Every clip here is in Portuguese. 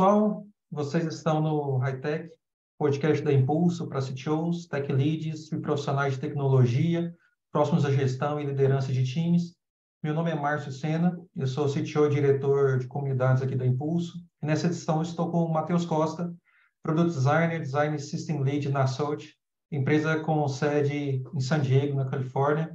pessoal, vocês estão no Hightech, podcast da Impulso para CTOs, Tech Leads e profissionais de tecnologia, próximos à gestão e liderança de times. Meu nome é Márcio Sena, eu sou CTO e diretor de comunidades aqui da Impulso. E nessa edição estou com o Matheus Costa, Product Designer, Design System Lead na Salt, empresa com sede em San Diego, na Califórnia.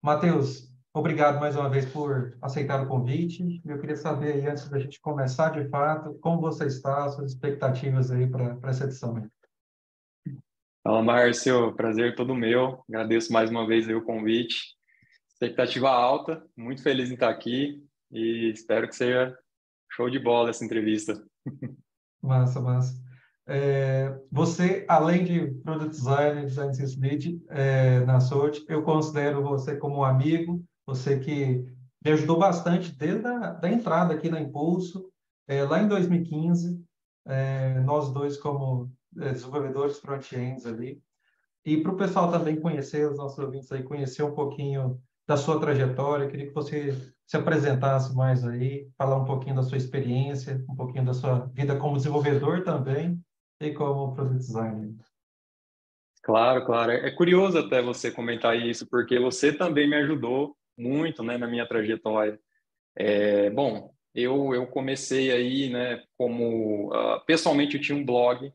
Matheus, obrigado mais uma vez por aceitar o convite. Eu queria saber aí, antes da gente começar de fato, como você está, suas expectativas aí para essa edição. Fala, Márcio, prazer todo meu. Agradeço mais uma vez aí o convite. Expectativa alta, muito feliz em estar aqui e espero que seja show de bola essa entrevista. Massa, massa. Você, além de Product Designer, Design System Lead na Salt, eu considero você como um amigo, você que me ajudou bastante desde da entrada aqui na Impulso, lá em 2015, nós dois como desenvolvedores front-ends ali. E para o pessoal também conhecer, os nossos ouvintes aí, conhecer um pouquinho da sua trajetória, queria que você se apresentasse mais aí, falar um pouquinho da sua experiência, um pouquinho da sua vida como desenvolvedor também e como product designer. Claro, claro. É curioso até você comentar isso, porque você também me ajudou muito, né, na minha trajetória. Bom, eu comecei aí, né, pessoalmente eu tinha um blog.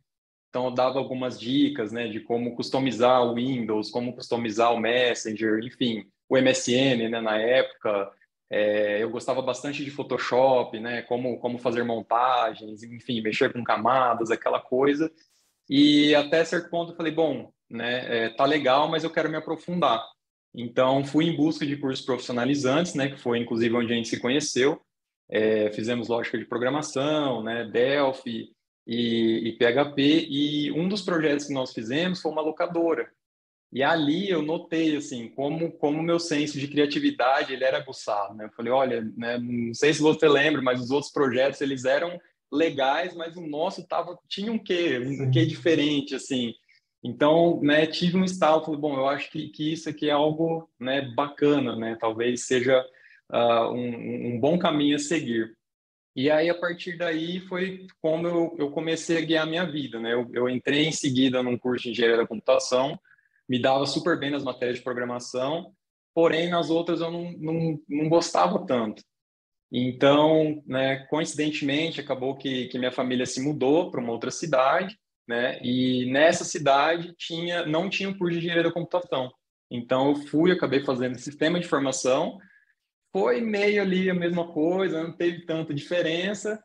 Então, eu dava algumas dicas, né, de como customizar o Windows, como customizar o Messenger, enfim, o MSN, né, na época. Eu gostava bastante de Photoshop, né, como fazer montagens, enfim, mexer com camadas, aquela coisa. E até certo ponto eu falei, bom, né, tá legal, mas eu quero me aprofundar. Então, fui em busca de cursos profissionalizantes, né, que foi inclusive onde a gente se conheceu. Fizemos lógica de programação, né, Delphi e PHP, e um dos projetos que nós fizemos foi uma locadora. E ali eu notei assim como meu senso de criatividade ele era aguçado, né? Eu falei, olha, né, não sei se você lembra, mas os outros projetos eles eram legais, mas o nosso tinha um quê Sim. diferente assim. Então, né, tive um estalo, falei, bom, eu acho que isso aqui é algo, né, bacana, né? Talvez seja um bom caminho a seguir. E aí, a partir daí, foi como eu comecei a guiar a minha vida, né? Eu entrei em seguida num curso de engenharia da computação, me dava super bem nas matérias de programação, porém, nas outras eu não gostava tanto. Então, né, coincidentemente, acabou que minha família se mudou para uma outra cidade, né? E nessa cidade não tinha um curso de engenharia da computação. Então, acabei fazendo sistema de informação. Foi meio ali a mesma coisa, não teve tanta diferença.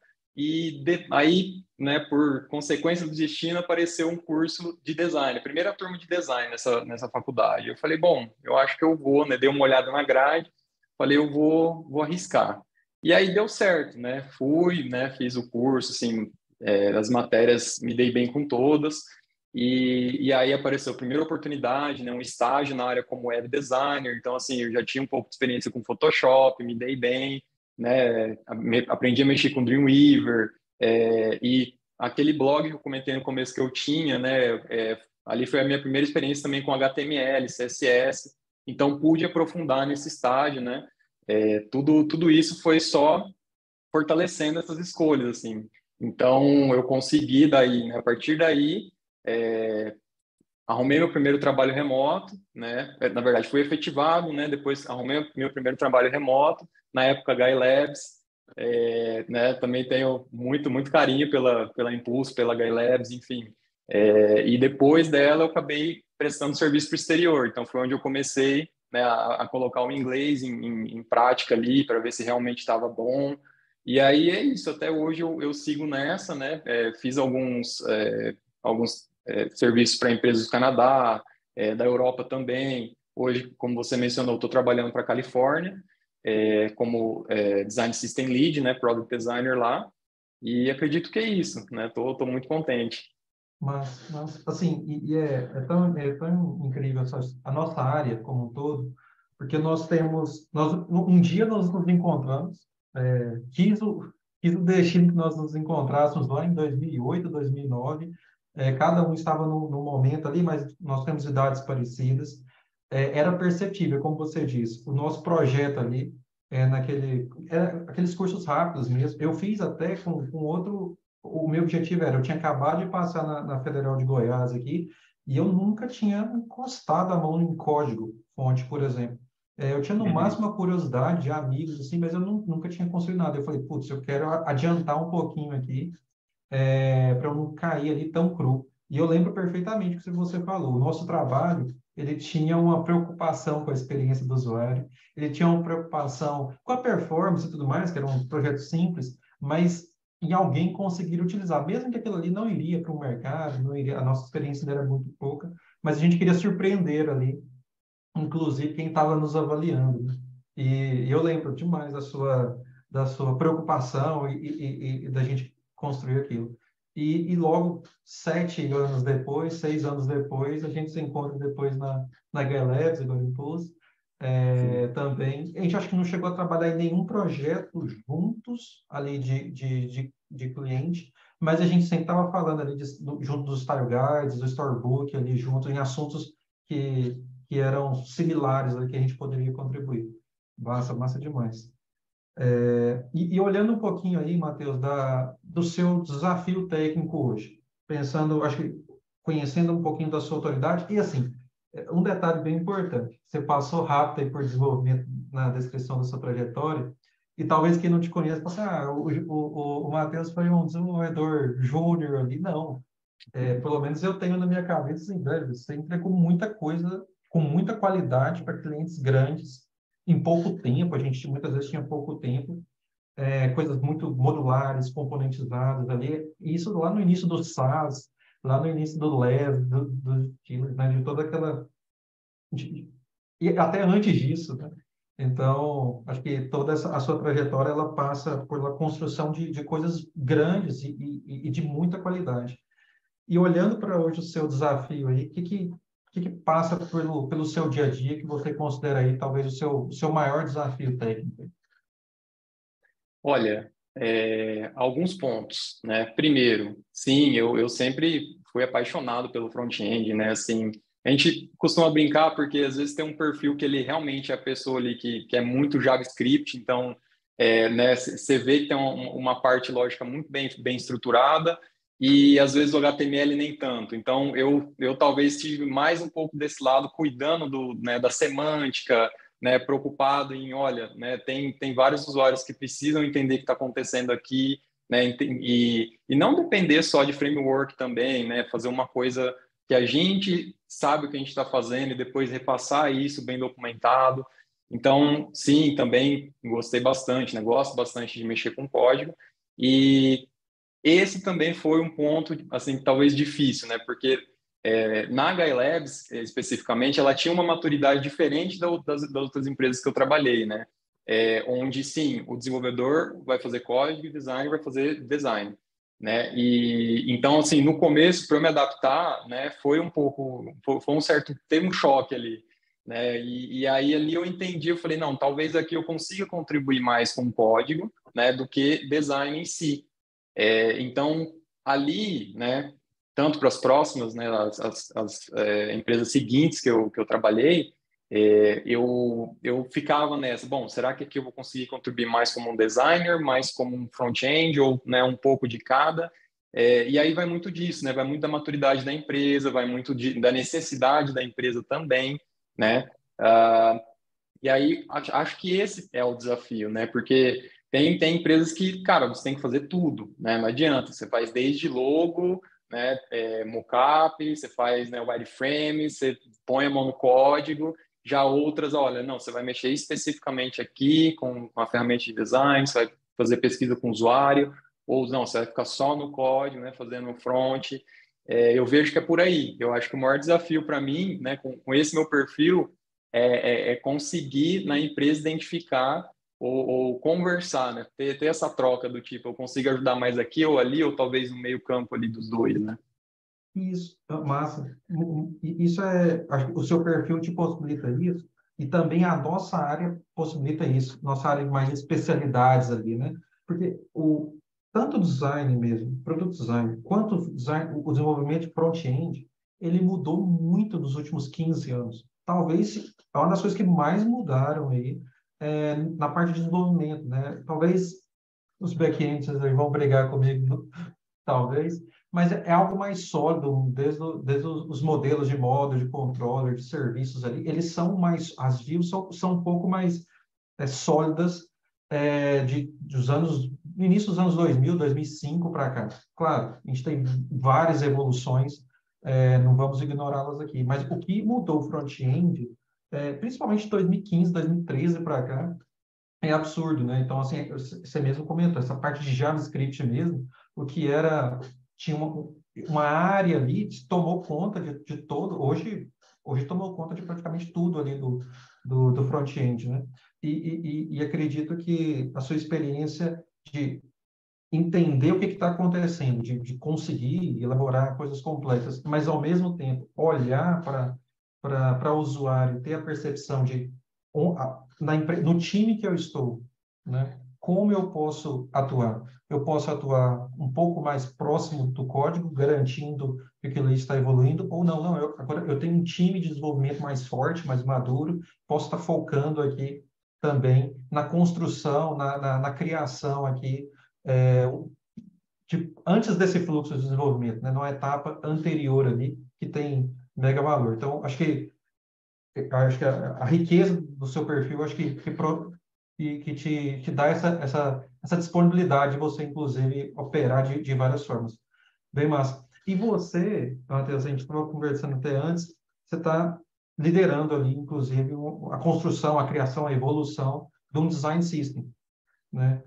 Aí, né, por consequência do destino, apareceu um curso de design, a primeira turma de design nessa faculdade. Eu falei, bom, eu acho que eu vou, né? Dei uma olhada na grade, falei, eu vou arriscar. E aí deu certo, né? Fui, né? Fiz o curso, assim, as matérias me dei bem com todas. E aí apareceu a primeira oportunidade, né, um estágio na área como web designer. Então, assim, eu já tinha um pouco de experiência com Photoshop, me dei bem, né, aprendi a mexer com Dreamweaver. E aquele blog que eu comentei no começo que eu tinha, né, ali foi a minha primeira experiência também com HTML, CSS. Então, pude aprofundar nesse estágio, né. Tudo isso foi só fortalecendo essas escolhas, assim. Então, eu consegui daí, né, a partir daí, é, arrumei meu primeiro trabalho remoto, né? Na verdade, fui efetivado, né? Depois arrumei meu primeiro trabalho remoto, na época Guy Labs, né? Também tenho muito carinho pela Impulso, pela Guy Labs, enfim. E depois dela, eu acabei prestando serviço para o exterior. Então, foi onde eu comecei, né, a colocar o inglês em prática ali, para ver se realmente estava bom. E aí é isso, até hoje eu sigo nessa, né? Fiz alguns serviços para empresas do Canadá, da Europa também. Hoje, como você mencionou, estou trabalhando para a Califórnia como Design System Lead, né, Product Designer lá, e acredito que é isso, né? Tô muito contente. Mas assim, é tão incrível a nossa área como um todo, porque um dia nós nos encontramos, quis o destino que nós nos encontrássemos lá em 2008, 2009, cada um estava no momento ali, mas nós temos idades parecidas. Era perceptível, como você disse, o nosso projeto ali, aqueles cursos rápidos mesmo, eu fiz até com outro o meu objetivo era, eu tinha acabado de passar na Federal de Goiás aqui, e eu nunca tinha encostado a mão em código fonte, por exemplo. Eu tinha no Uhum. máximo a curiosidade de amigos, assim, mas eu nunca tinha construído nada. Eu falei, putz, eu quero adiantar um pouquinho aqui, para eu não cair ali tão cru. E eu lembro perfeitamente o que você falou. O nosso trabalho, ele tinha uma preocupação com a experiência do usuário, ele tinha uma preocupação com a performance e tudo mais, que era um projeto simples, mas em alguém conseguir utilizar, mesmo que aquilo ali não iria para o mercado, não iria, a nossa experiência ainda era muito pouca, mas a gente queria surpreender ali, inclusive quem estava nos avaliando, né? E eu lembro demais da sua preocupação e da gente construir aquilo. E logo 7 anos depois, 6 anos depois, a gente se encontra depois na Galabs, agora Impulse, Sim. também. A gente acho que não chegou a trabalhar em nenhum projeto juntos ali de cliente, mas a gente sempre estava falando ali junto dos Style Guides, do Storybook, ali junto em assuntos que eram similares ali que a gente poderia contribuir. Massa, massa demais. E olhando um pouquinho aí, Matheus, do seu desafio técnico hoje, pensando, acho que conhecendo um pouquinho da sua autoridade, e assim, um detalhe bem importante, você passou rápido aí por desenvolvimento na descrição da sua trajetória, e talvez quem não te conheça, possa, o Matheus foi um desenvolvedor júnior ali, não. Pelo menos eu tenho na minha cabeça, assim, velho, você entregou muita coisa com muita qualidade para clientes grandes em pouco tempo. A gente muitas vezes tinha pouco tempo, coisas muito modulares, componentizadas ali. E isso lá no início do SaaS, lá no início do Lev, né, de toda aquela. E até antes disso, né? Então, acho que toda a sua trajetória ela passa pela construção de coisas grandes e de muita qualidade. E olhando para hoje o seu desafio aí, o que passa pelo seu dia a dia que você considera aí talvez o seu maior desafio técnico? Olha, alguns pontos, né? Primeiro, sim, eu sempre fui apaixonado pelo front-end, né? Assim, a gente costuma brincar porque às vezes tem um perfil que ele realmente é a pessoa ali que é muito JavaScript, então, né? Você vê que tem uma parte lógica muito bem estruturada e às vezes o HTML nem tanto. Então, eu talvez tive mais um pouco desse lado, cuidando né, da semântica, né, preocupado em, olha, né, tem vários usuários que precisam entender o que está acontecendo aqui, né, e não depender só de framework também, né, fazer uma coisa que a gente sabe o que a gente está fazendo e depois repassar isso bem documentado. Então, sim, também gostei bastante, né, gosto bastante de mexer com código e esse também foi um ponto, assim, talvez difícil, né? Porque na HI Labs, especificamente, ela tinha uma maturidade diferente das outras empresas que eu trabalhei, né? Onde, sim, o desenvolvedor vai fazer código e o designer vai fazer design, né? E, então, assim, no começo, para eu me adaptar, né, foi um pouco, foi um certo, teve um choque ali, né? E aí, ali eu entendi, eu falei, não, talvez aqui eu consiga contribuir mais com código, né, do que design em si. Então, ali, né, tanto para as próximas, né, as empresas seguintes que eu trabalhei, eu ficava nessa, bom, será que aqui eu vou conseguir contribuir mais como um designer, mais como um front-end, ou, né, um pouco de cada? E aí vai muito disso, né, vai muito da maturidade da empresa, vai muito da necessidade da empresa também, né? Ah, e aí, acho que esse é o desafio, né? Porque tem empresas que, cara, você tem que fazer tudo, né? Não adianta, você faz desde logo, né? Mockup, você faz, né, wireframe, você põe a mão no código. Já outras, olha, não, você vai mexer especificamente aqui com a ferramenta de design, você vai fazer pesquisa com o usuário, ou não, você vai ficar só no código, né? Fazendo front. Eu vejo que é por aí. Eu acho que o maior desafio para mim, né, com esse meu perfil, é conseguir na empresa identificar ou conversar, né? Ter essa troca do tipo, eu consigo ajudar mais aqui ou ali, ou talvez no meio campo ali dos dois, né? Isso, massa. Isso acho que o seu perfil te possibilita isso, e também a nossa área possibilita isso, nossa área de mais especialidades ali, né? Porque tanto o design mesmo, produto design, quanto o desenvolvimento de front-end, ele mudou muito nos últimos 15 anos. Talvez é uma das coisas que mais mudaram aí na parte de desenvolvimento, né? Talvez os back-ends aí vão brigar comigo talvez, mas é algo mais sólido, desde os modelos de modo, de controller, de serviços ali, eles são mais, as views são um pouco mais sólidas dos anos, no início dos anos 2000, 2005 para cá. Claro, a gente tem várias evoluções, não vamos ignorá-las aqui, mas o que mudou o front-end, principalmente de 2015, 2013 para cá, é absurdo, né? Então, assim, você mesmo comentou, essa parte de JavaScript mesmo, o que era, tinha uma área ali, tomou conta de todo, hoje tomou conta de praticamente tudo ali do front-end, né? E acredito que a sua experiência de entender o que está acontecendo, de conseguir elaborar coisas complexas, mas ao mesmo tempo olhar para o usuário, ter a percepção de no time que eu estou, né? Como eu posso atuar? Eu posso atuar um pouco mais próximo do código, garantindo que aquilo ali está evoluindo, ou não, não, agora eu tenho um time de desenvolvimento mais forte, mais maduro, posso estar focando aqui também na construção, na criação aqui é, antes desse fluxo de desenvolvimento, né, numa etapa anterior ali, que tem mega valor. Então, acho que a riqueza do seu perfil, acho que te dá essa disponibilidade de você, inclusive, operar de várias formas. Bem massa. E você, Matheus, a gente estava conversando até antes, você está liderando ali, inclusive, a construção, a criação, a evolução de um design system, né?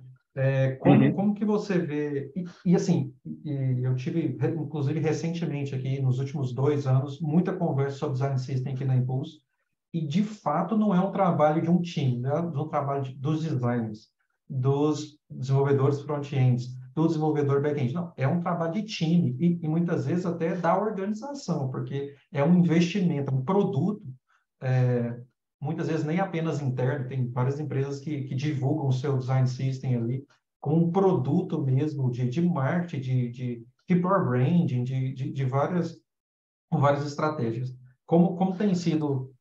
Uhum. Como que você vê... assim, eu tive, inclusive, recentemente aqui, nos últimos 2 anos, muita conversa sobre design system aqui na Impulso, e, de fato, não é um trabalho de um time, né? É um trabalho dos designers, dos desenvolvedores front-ends, do desenvolvedor back-end. Não, é um trabalho de time, e muitas vezes até da organização, porque é um investimento, um produto, é, muitas vezes nem apenas interno, tem várias empresas que divulgam o seu design system ali como um produto mesmo de marketing, de power branding, várias estratégias. Como tem sido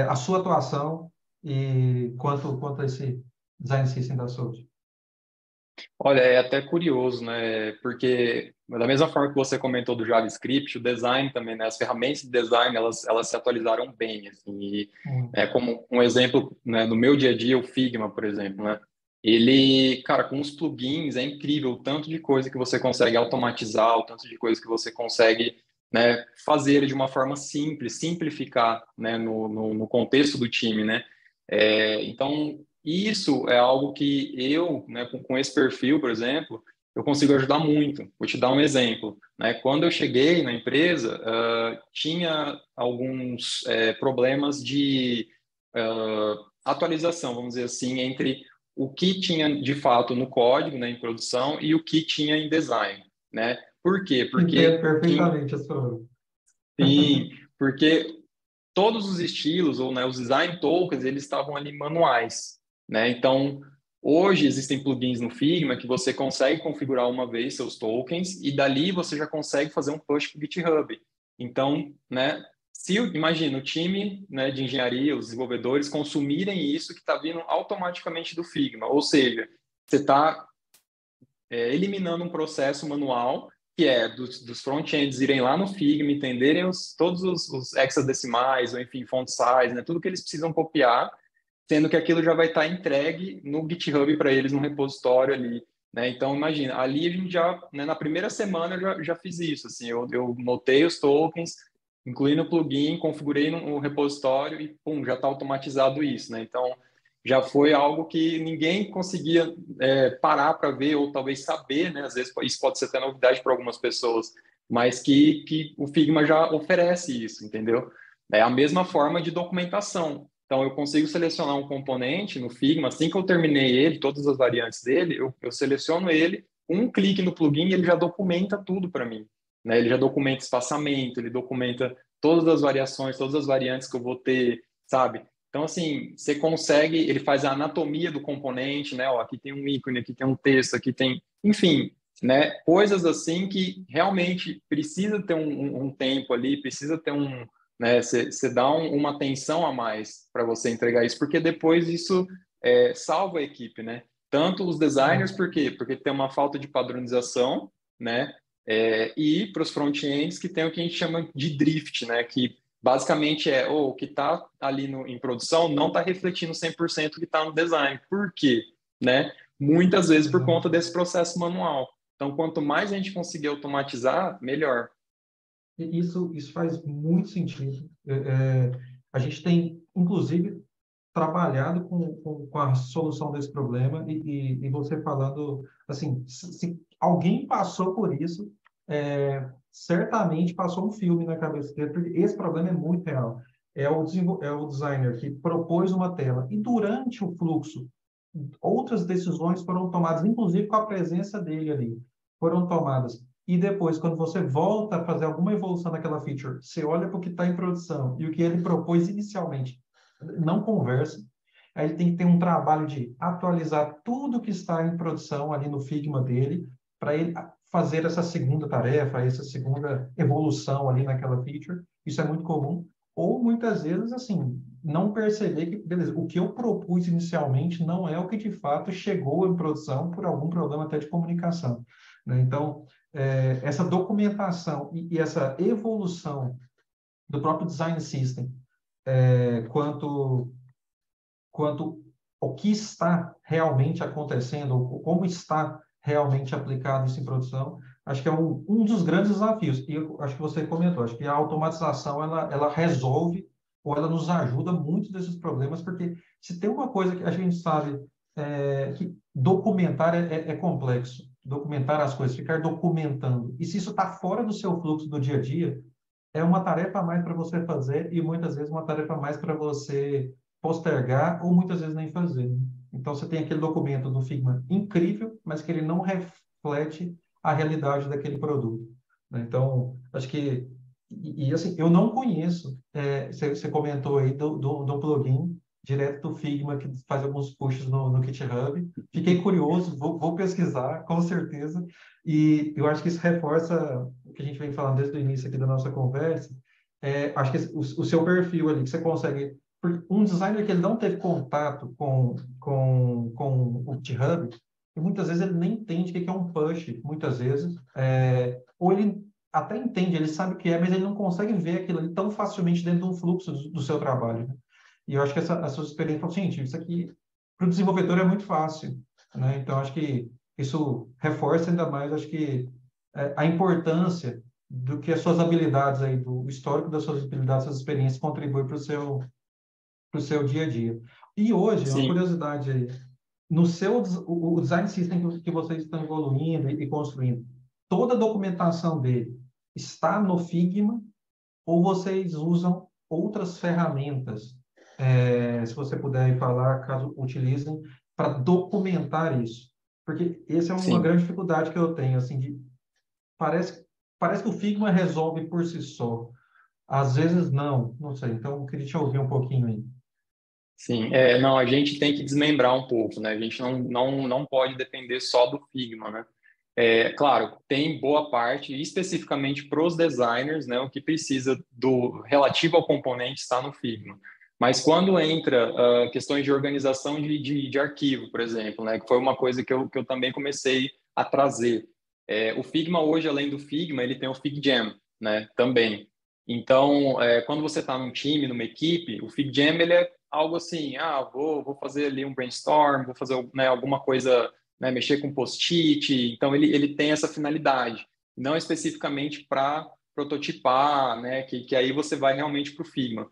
a sua atuação e quanto a esse design system da Sode? Olha, é até curioso, né? Porque da mesma forma que você comentou do JavaScript, o design também, né? As ferramentas de design, elas se atualizaram bem, assim. E, como um exemplo, né, no meu dia a dia, o Figma, por exemplo, né? Ele, cara, com os plugins é incrível o tanto de coisa que você consegue automatizar, o tanto de coisa que você consegue, né, fazer de uma forma simples, simplificar, né, no contexto do time, né? Então, isso é algo que eu, né, com esse perfil, por exemplo, eu consigo ajudar muito. Vou te dar um exemplo, né? Quando eu cheguei na empresa, tinha alguns problemas de atualização, vamos dizer assim, entre o que tinha de fato no código, né, em produção, e o que tinha em design, né? Por quê? Entendo Porque perfeitamente a sua... sim, porque todos os estilos ou, né, os design tokens eles estavam ali manuais, né? Então hoje existem plugins no Figma que você consegue configurar uma vez seus tokens e dali você já consegue fazer um push para o GitHub. Então, né? Se imagina o time, né, de engenharia, os desenvolvedores consumirem isso que está vindo automaticamente do Figma, ou seja, você está eliminando um processo manual, que é dos front-ends irem lá no Figma, entenderem todos os hexadecimais, ou enfim, font size, né, tudo que eles precisam copiar, sendo que aquilo já vai estar entregue no GitHub para eles, no repositório ali. Né? Então, imagina, ali a gente já, né, na primeira semana eu já fiz isso, assim, eu notei os tokens, incluí no plugin, configurei no repositório e, pum, já está automatizado isso, né? Então, já foi algo que ninguém conseguia parar para ver ou talvez saber, né? Às vezes isso pode ser até novidade para algumas pessoas, mas que o Figma já oferece isso, entendeu? É a mesma forma de documentação. Então, eu consigo selecionar um componente no Figma, assim que eu terminei ele, todas as variantes dele, eu seleciono ele, um clique no plugin, ele já documenta tudo para mim. Né? Ele já documenta espaçamento, ele documenta todas as variações, todas as variantes que eu vou ter, sabe? Então, assim, você consegue, ele faz a anatomia do componente, né? Ó, aqui tem um ícone, aqui tem um texto, aqui tem... Enfim, né? Coisas assim que realmente precisa ter um tempo ali, precisa ter um... Né? Você dá uma atenção a mais para você entregar isso, porque depois isso salva a equipe, né? Tanto os designers, por quê? Porque tem uma falta de padronização, né? E para os front-ends que tem o que a gente chama de drift, né? Que basicamente é o que está ali em produção não está refletindo 100% o que está no design. Por quê? Né? Muitas vezes por Exato. conta desse processo manual. Então, quanto mais a gente conseguir automatizar, melhor. Isso faz muito sentido. A gente tem, inclusive, trabalhado com a solução desse problema e você falando, assim, se alguém passou por isso, certamente passou um filme na cabeça dele, porque esse problema é muito real. É o designer que propôs uma tela e durante o fluxo, outras decisões foram tomadas, inclusive com a presença dele ali, foram tomadas. E depois, quando você volta a fazer alguma evolução naquela feature, você olha para o que está em produção e o que ele propôs inicialmente não conversa. Aí ele tem que ter um trabalho de atualizar tudo que está em produção ali no Figma dele, para ele fazer essa segunda tarefa, essa segunda evolução ali naquela feature. Isso é muito comum. Ou muitas vezes, assim, não perceber que, beleza, o que eu propus inicialmente não é o que de fato chegou em produção por algum problema até de comunicação. Né? Então, essa documentação e essa evolução do próprio design system quanto o que está realmente acontecendo, ou como está realmente aplicado isso em produção, acho que é um dos grandes desafios. E eu acho que você comentou, acho que a automatização ela resolve ou ela nos ajuda muito desses problemas, porque se tem uma coisa que a gente sabe que documentar é complexo, documentar as coisas, ficar documentando. E se isso está fora do seu fluxo do dia a dia, é uma tarefa a mais para você fazer e muitas vezes uma tarefa a mais para você postergar ou muitas vezes nem fazer. Né? Então você tem aquele documento do Figma incrível, mas que ele não reflete a realidade daquele produto. Né? Então, acho que assim, eu não conheço, você comentou aí do plugin direto do Figma que faz alguns pushes no GitHub. Fiquei curioso, vou pesquisar, com certeza. E eu acho que isso reforça o que a gente vem falando desde o início aqui da nossa conversa. Acho que o seu perfil ali, que você consegue. Um designer que ele não teve contato com o GitHub, e muitas vezes ele nem entende o que é um push, muitas vezes. Ou ele até entende, ele sabe o que é, mas ele não consegue ver aquilo ali tão facilmente dentro de um fluxo do seu trabalho. Né? E eu acho que a sua experiência falou, gente, isso aqui para o desenvolvedor é muito fácil. Né? Então, acho que isso reforça ainda mais, acho que a importância do que as suas habilidades aí, do histórico das suas habilidades, suas experiências contribui para o seu dia a dia. E hoje, uma Sim, curiosidade aí, no seu o design system que vocês estão evoluindo e construindo, toda a documentação dele está no Figma ou vocês usam outras ferramentas? Se você puder falar, caso utilizem, para documentar isso. Porque essa é uma sim. grande dificuldade que eu tenho, assim, parece, parece que o Figma resolve por si só. Às vezes não sei. Então, eu queria te ouvir um pouquinho aí. Sim, não, a gente tem que desmembrar um pouco, né? A gente não pode depender só do Figma, né? Claro, tem boa parte, especificamente para os designers, né? O que precisa do relativo ao componente está no Figma. Mas quando entra questões de organização de arquivo, por exemplo, né? Que foi uma coisa que eu também comecei a trazer. O Figma hoje, além do Figma, ele tem o FigJam, né? Também. Então, quando você está num time, numa equipe, o FigJam ele é algo assim, vou fazer ali um brainstorm, vou fazer, né, alguma coisa, né, mexer com post-it. Então, ele tem essa finalidade, não especificamente para prototipar, né, que aí você vai realmente para o Figma.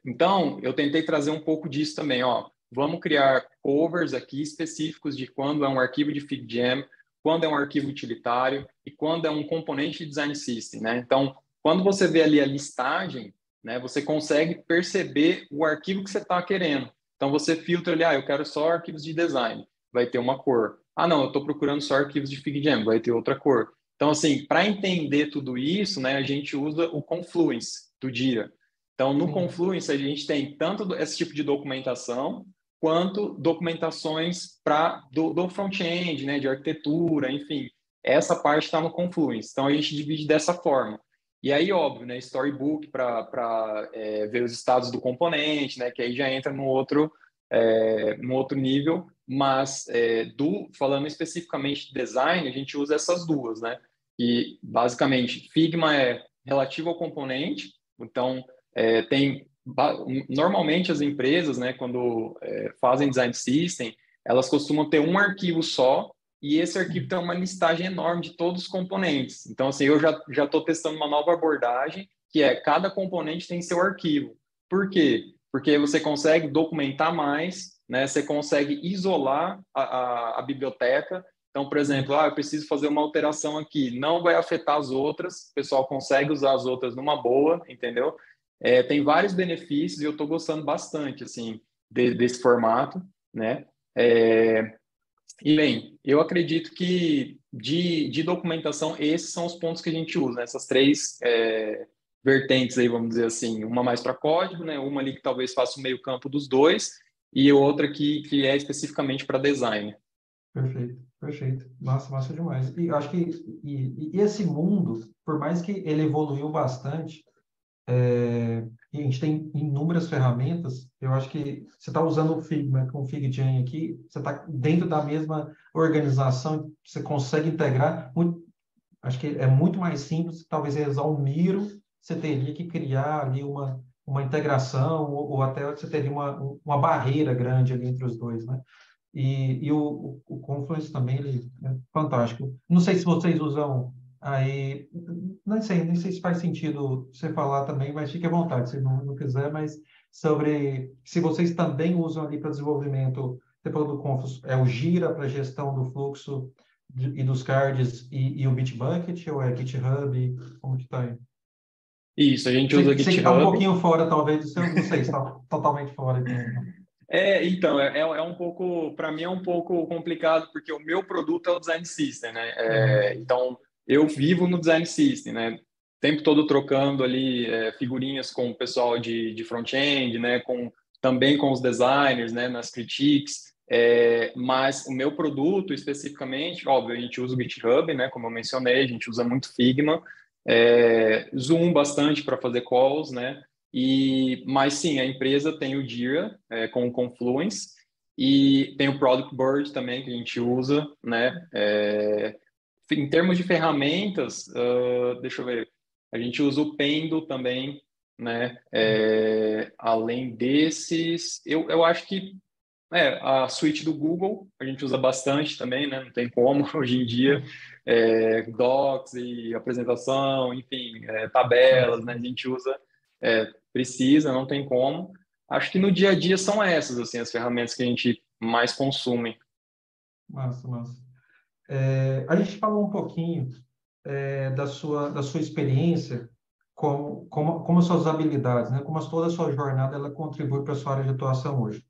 Então, eu tentei trazer um pouco disso também, ó. Vamos criar covers aqui específicos de quando é um arquivo de FigJam, quando é um arquivo utilitário e quando é um componente de design system, né? Então, quando você vê ali a listagem, né, você consegue perceber o arquivo que você está querendo. Então, você filtra ali, eu quero só arquivos de design, vai ter uma cor. Não, eu estou procurando só arquivos de FigJam, vai ter outra cor. Então, assim, para entender tudo isso, né, a gente usa o Confluence do Jira. Então, no Sim, Confluence, a gente tem tanto esse tipo de documentação, quanto documentações do front-end, né, de arquitetura, enfim. Essa parte está no Confluence. Então, a gente divide dessa forma. E aí, óbvio, né, Storybook para ver os estados do componente, né, que aí já entra num outro nível, mas falando especificamente de design, a gente usa essas duas, né? E basicamente Figma é relativo ao componente, então tem normalmente as empresas, né, quando fazem design system, elas costumam ter um arquivo só e esse arquivo tem uma listagem enorme de todos os componentes. Então, assim, eu já estou testando uma nova abordagem que é cada componente tem seu arquivo. Por quê? Porque você consegue documentar mais, né? Você consegue isolar a biblioteca. Então, por exemplo, eu preciso fazer uma alteração aqui, não vai afetar as outras, o pessoal consegue usar as outras numa boa, entendeu? Tem vários benefícios e eu estou gostando bastante, assim, desse formato, né? E, bem, eu acredito que de documentação, esses são os pontos que a gente usa, né? Essas três vertentes aí, vamos dizer assim, uma mais para código, né? Uma ali que talvez faça o meio campo dos dois e outra que é especificamente para design. Perfeito, perfeito. Massa, massa demais. E eu acho que e esse mundo, por mais que ele evoluiu bastante, e a gente tem inúmeras ferramentas. Eu acho que você está usando o Figma com o FigJam aqui, você está dentro da mesma organização, você consegue integrar. Acho que é muito mais simples. Talvez usar o Miro, você teria que criar ali uma integração, ou até você teria uma barreira grande ali entre os dois, né? E o Confluence também, ele é fantástico. Não sei se vocês usam aí, nem sei se faz sentido você falar também, mas fique à vontade, se não quiser, mas sobre se vocês também usam ali para desenvolvimento, você falou do Confluence, é o Gira para gestão do fluxo e dos cards e o Bitbucket, ou é GitHub, como que tá aí? Isso, a gente usa Sei que está um GitHub. pouquinho fora, talvez, do seu, não sei se está totalmente fora, então. Então, é um pouco, para mim é um pouco complicado, porque o meu produto é o Design System, né? Uhum. Então, eu vivo no Design System, né? O tempo todo trocando ali figurinhas com o pessoal de front-end, né? Também com os designers, né? Nas critiques. Mas o meu produto, especificamente, óbvio, a gente usa o GitHub, né? Como eu mencionei, a gente usa muito Figma. Zoom bastante para fazer calls, né? Mas sim, a empresa tem o Jira com o Confluence e tem o Product Bird também que a gente usa, né? Em termos de ferramentas, deixa eu ver, a gente usa o Pendo também, né? Além desses, eu acho que a suíte do Google a gente usa bastante também, né? Não tem como hoje em dia. Docs e apresentação, enfim, tabelas, né? A gente usa, precisa, não tem como. Acho que no dia a dia são essas, assim, as ferramentas que a gente mais consome. Massa, massa. A gente falou um pouquinho da sua experiência, como as suas habilidades, né? Como toda a sua jornada ela contribui para a sua área de atuação hoje.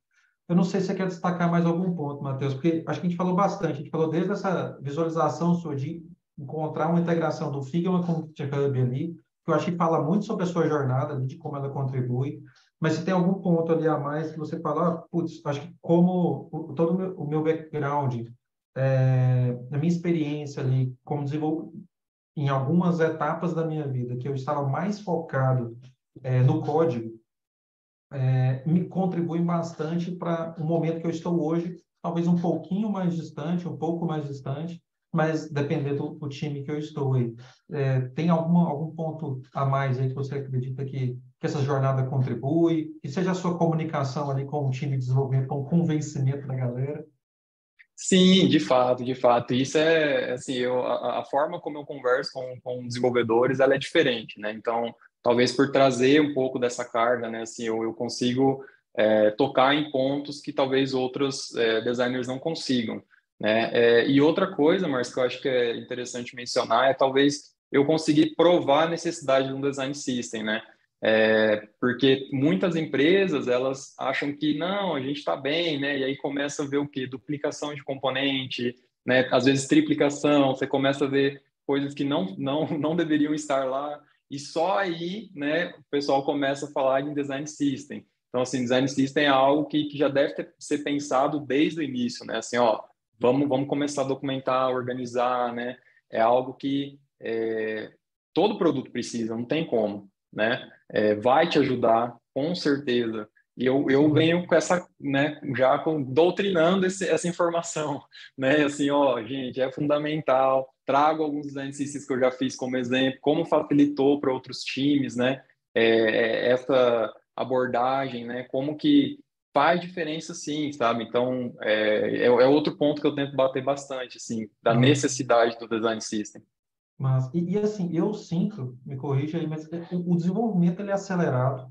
Eu não sei se você quer destacar mais algum ponto, Matheus, porque acho que a gente falou bastante. A gente falou desde essa visualização sua de encontrar uma integração do Figma com o GitHub ali, que eu acho que fala muito sobre a sua jornada, ali, de como ela contribui. Mas se tem algum ponto ali a mais que você fala, putz, acho que como todo o meu background, a minha experiência ali como em algumas etapas da minha vida, que eu estava mais focado no código, me contribuem bastante para o momento que eu estou hoje, talvez um pouquinho mais distante, um pouco mais distante, mas dependendo do time que eu estou aí. Tem algum ponto a mais aí que você acredita que essa jornada contribui, que seja a sua comunicação ali com o time de desenvolvimento, com o convencimento da galera? Sim, de fato, de fato. Isso assim, a forma como eu converso com desenvolvedores, ela é diferente, né? Então, talvez por trazer um pouco dessa carga, né? Assim, eu consigo tocar em pontos que talvez outros designers não consigam, né? E outra coisa, Marcos, que eu acho que é interessante mencionar é talvez eu conseguir provar a necessidade de um design system, né? Porque muitas empresas elas acham que não, a gente está bem, né? E aí começa a ver o quê? Duplicação de componente, né? Às vezes triplicação, você começa a ver coisas que não deveriam estar lá, e só aí, né, o pessoal começa a falar em design system. Então, assim, design system é algo que já deve ser pensado desde o início, né? Assim, ó, vamos começar a documentar, organizar, né? É algo que todo produto precisa, não tem como, né? Vai te ajudar, com certeza, E eu sim. venho com essa, né, doutrinando essa informação, né, assim, ó, gente, é fundamental, trago alguns design systems que eu já fiz como exemplo, como facilitou para outros times, né, essa abordagem, né, como que faz diferença sim, sabe? Então, é outro ponto que eu tento bater bastante, assim, da Mas, necessidade do design system. assim, eu sinto, me corrija aí, mas o desenvolvimento ele é acelerado,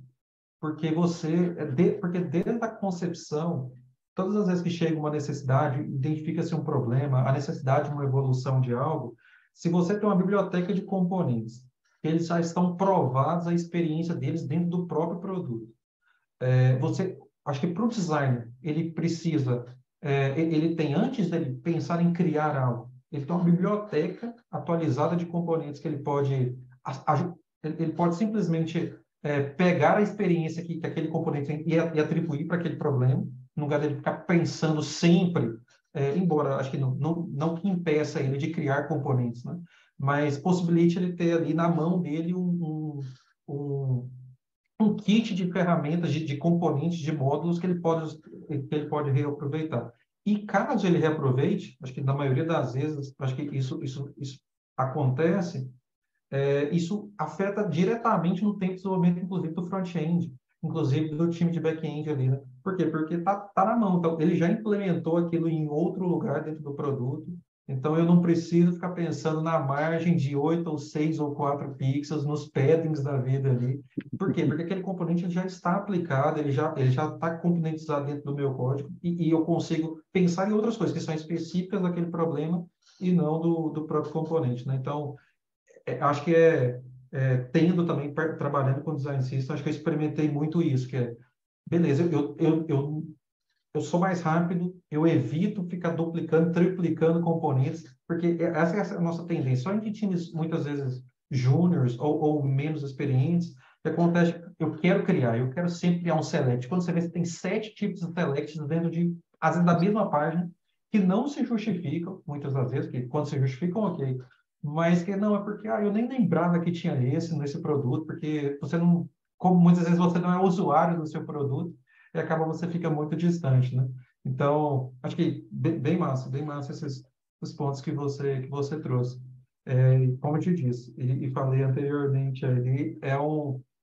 porque porque desde a concepção, todas as vezes que chega uma necessidade, identifica-se um problema, a necessidade de uma evolução de algo, se você tem uma biblioteca de componentes, eles já estão provados a experiência deles dentro do próprio produto. Acho que para o designer, ele precisa, ele tem, antes dele pensar em criar algo, ele tem uma biblioteca atualizada de componentes que ele pode, ele pode simplesmente pegar a experiência que aquele componente tem e atribuir para aquele problema, no lugar dele ficar pensando sempre, embora acho que não que impeça ele de criar componentes, né? Mas possibilite ele ter ali na mão dele um um kit de ferramentas, de componentes, de módulos que ele pode reaproveitar. E caso ele reaproveite, acho que na maioria das vezes, acho que isso acontece, isso afeta diretamente no tempo de desenvolvimento, inclusive do front-end, inclusive do time de back-end ali, né? Por quê? Porque tá na mão. Então, ele já implementou aquilo em outro lugar dentro do produto. Então, eu não preciso ficar pensando na margem de 8 ou 6 ou 4 pixels, nos paddings da vida ali. Por quê? Porque aquele componente ele já está aplicado, ele já está componentizado dentro do meu código e eu consigo pensar em outras coisas que são específicas daquele problema e não do próprio componente, né? Então, acho que tendo também, trabalhando com design system, acho que eu experimentei muito isso, que beleza, eu sou mais rápido, eu evito ficar duplicando, triplicando componentes, porque essa é a nossa tendência. Só em times, muitas vezes, júniores ou menos experientes, que acontece, eu quero sempre criar um select. Quando você vê, você tem 7 tipos de selects dentro às vezes, da mesma página, que não se justificam, muitas das vezes, que quando se justificam, ok, mas que não, é porque eu nem lembrava que tinha nesse produto, porque você não, como muitas vezes você não é usuário do seu produto, e acaba você fica muito distante, né? Então, acho que bem massa esses pontos que você trouxe. Como eu te disse, e falei anteriormente ali,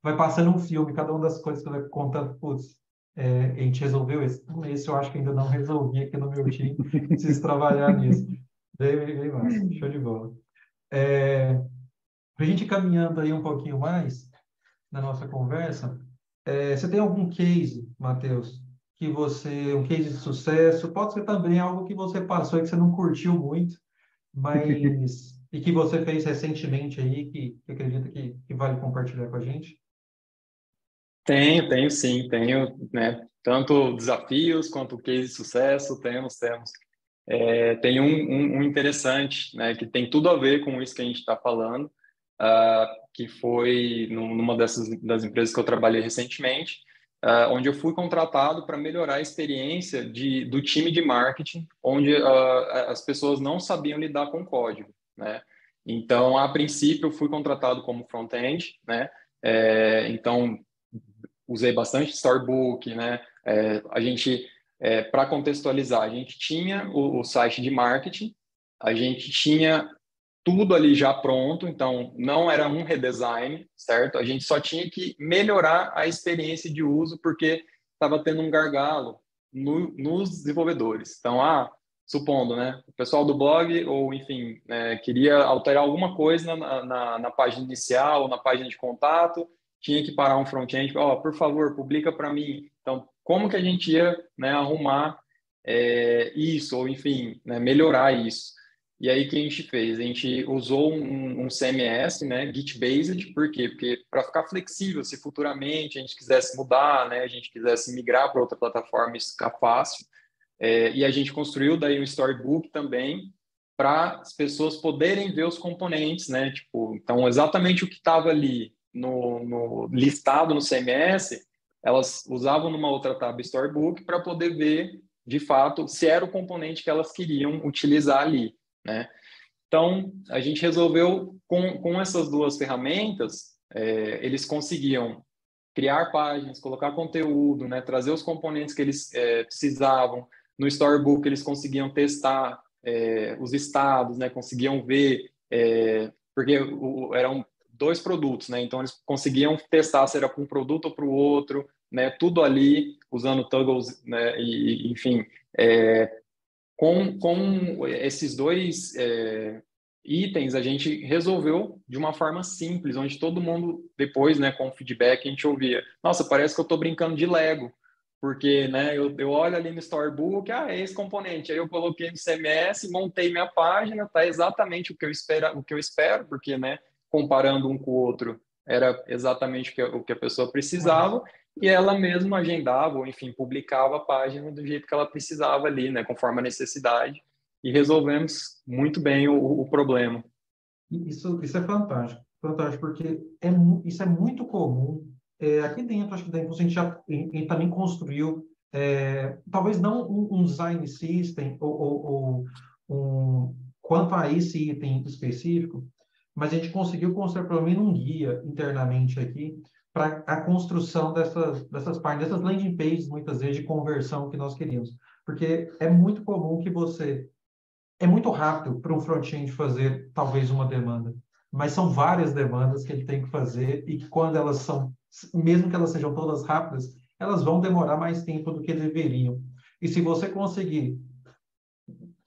vai passando um filme, cada uma das coisas que vai contando, putz, a gente resolveu esse eu acho que ainda não resolvi aqui no meu time, preciso trabalhar nisso. Bem massa, show de bola. Para a gente ir caminhando aí um pouquinho mais na nossa conversa, você tem algum case, Matheus, um case de sucesso, pode ser também algo que você passou e que você não curtiu muito, mas e que você fez recentemente aí, que acredita que vale compartilhar com a gente? Tenho sim, tenho, né, tanto desafios quanto case de sucesso, temos. Tem um interessante, né, que tem tudo a ver com isso que a gente está falando, que foi numa das empresas que eu trabalhei recentemente, onde eu fui contratado para melhorar a experiência do time de marketing, onde as pessoas não sabiam lidar com código, né? Então, a princípio, eu fui contratado como front-end, né? Então, usei bastante Storybook, né? A gente, para contextualizar, a gente tinha o site de marketing, a gente tinha tudo ali já pronto, então não era um redesign, certo? A gente só tinha que melhorar a experiência de uso porque estava tendo um gargalo nos desenvolvedores. Então, supondo, né, o pessoal do blog ou, enfim, queria alterar alguma coisa na página inicial ou na página de contato, tinha que parar um front-end, por favor, publica para mim. Então, como que a gente ia, né, arrumar isso, ou, enfim, né, melhorar isso? E aí, o que a gente fez? A gente usou um CMS, né, Git-based, por quê? Porque para ficar flexível, se futuramente a gente quisesse mudar, né, a gente quisesse migrar para outra plataforma, isso ficar fácil. E a gente construiu daí um Storybook também para as pessoas poderem ver os componentes, né? Tipo, então, exatamente o que estava ali no listado no CMS, elas usavam numa outra tab Storybook para poder ver, de fato, se era o componente que elas queriam utilizar ali, né? Então, a gente resolveu, com essas duas ferramentas, eles conseguiam criar páginas, colocar conteúdo, né, trazer os componentes que eles precisavam. No Storybook eles conseguiam testar os estados, né, conseguiam ver, porque eram dois produtos, né, então eles conseguiam testar se era para um produto ou para o outro, né, tudo ali usando toggles, né, e enfim, com esses dois itens, a gente resolveu de uma forma simples, onde todo mundo, depois, né, com o feedback, a gente ouvia, nossa, parece que eu estou brincando de Lego, porque, né, eu olho ali no Storybook, é esse componente, aí eu coloquei no CMS, montei minha página, tá exatamente o que eu espero, porque, né, comparando um com o outro, era exatamente o que a pessoa precisava, e ela mesma agendava, ou enfim, publicava a página do jeito que ela precisava ali, né, conforme a necessidade, e resolvemos muito bem o problema. Isso é fantástico, fantástico, porque isso é muito comum. Aqui dentro, acho que da Impulso, a gente já também construiu, talvez não um design system quanto a esse item específico, mas a gente conseguiu construir pelo menos um guia internamente aqui para a construção dessas páginas, dessas landing pages, muitas vezes, de conversão que nós queríamos. Porque é muito comum que é muito rápido para um front-end fazer talvez uma demanda, mas são várias demandas que ele tem que fazer e que quando elas são, mesmo que elas sejam todas rápidas, elas vão demorar mais tempo do que deveriam. E se você conseguir